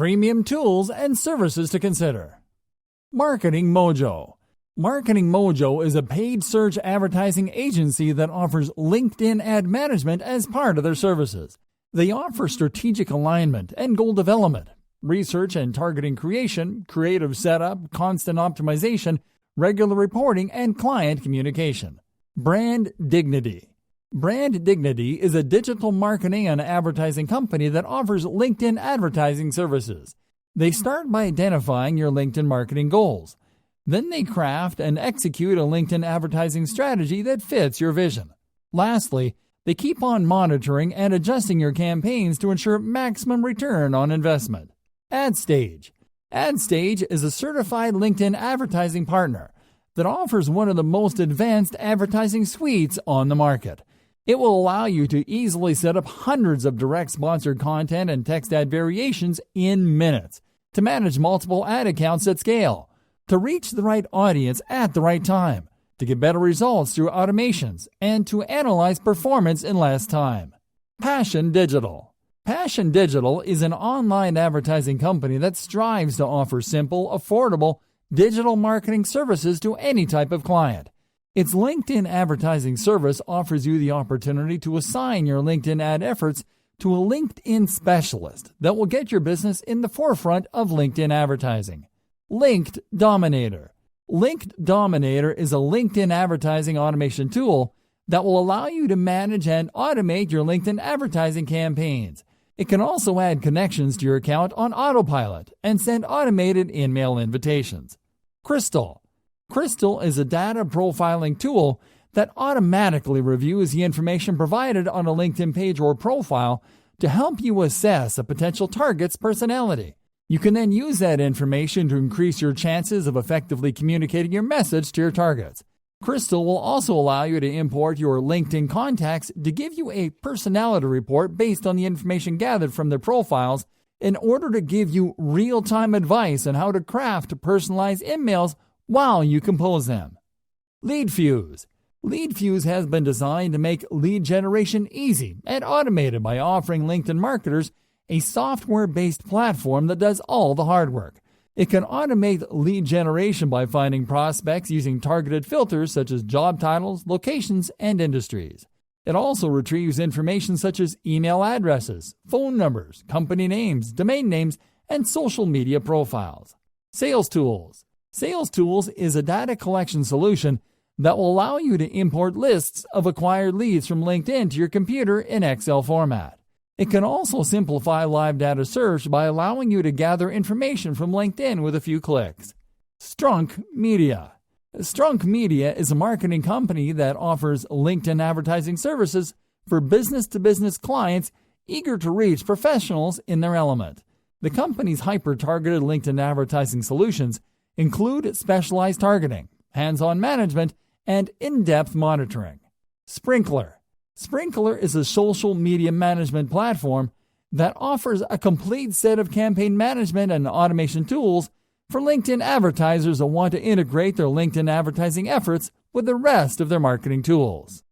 Premium tools and services to consider. Marketing Mojo. Marketing Mojo is a paid search advertising agency that offers LinkedIn ad management as part of their services. They offer strategic alignment and goal development, research and targeting creation, creative setup, constant optimization, regular reporting, and client communication. Brand Dignity. Brand Dignity is a digital marketing and advertising company that offers LinkedIn advertising services. They start by identifying your LinkedIn marketing goals. Then they craft and execute a LinkedIn advertising strategy that fits your vision. Lastly, they keep on monitoring and adjusting your campaigns to ensure maximum return on investment. AdStage. AdStage is a certified LinkedIn advertising partner that offers one of the most advanced advertising suites on the market. It will allow you to easily set up hundreds of direct sponsored content and text ad variations in minutes, to manage multiple ad accounts at scale, to reach the right audience at the right time, to get better results through automations, and to analyze performance in less time. Passion Digital. Passion Digital is an online advertising company that strives to offer simple, affordable digital marketing services to any type of client. Its LinkedIn advertising service offers you the opportunity to assign your LinkedIn ad efforts to a LinkedIn specialist that will get your business in the forefront of LinkedIn advertising. Linked Dominator. Linked Dominator is a LinkedIn advertising automation tool that will allow you to manage and automate your LinkedIn advertising campaigns. It can also add connections to your account on autopilot and send automated email invitations. Crystal. Crystal is a data profiling tool that automatically reviews the information provided on a LinkedIn page or profile to help you assess a potential target's personality. You can then use that information to increase your chances of effectively communicating your message to your targets. Crystal will also allow you to import your LinkedIn contacts to give you a personality report based on the information gathered from their profiles in order to give you real-time advice on how to craft personalized emails while you compose them. LeadFuse. LeadFuse has been designed to make lead generation easy and automated by offering LinkedIn marketers a software-based platform that does all the hard work. It can automate lead generation by finding prospects using targeted filters such as job titles, locations, and industries. It also retrieves information such as email addresses, phone numbers, company names, domain names, and social media profiles. Sales Tools. Sales Tools is a data collection solution that will allow you to import lists of acquired leads from LinkedIn to your computer in Excel format. It can also simplify live data search by allowing you to gather information from LinkedIn with a few clicks. Strunk Media. Strunk Media is a marketing company that offers LinkedIn advertising services for business-to-business clients eager to reach professionals in their element. The company's hyper-targeted LinkedIn advertising solutions include specialized targeting, hands-on management, and in-depth monitoring. Sprinkler. Sprinkler is a social media management platform that offers a complete set of campaign management and automation tools for LinkedIn advertisers that want to integrate their LinkedIn advertising efforts with the rest of their marketing tools.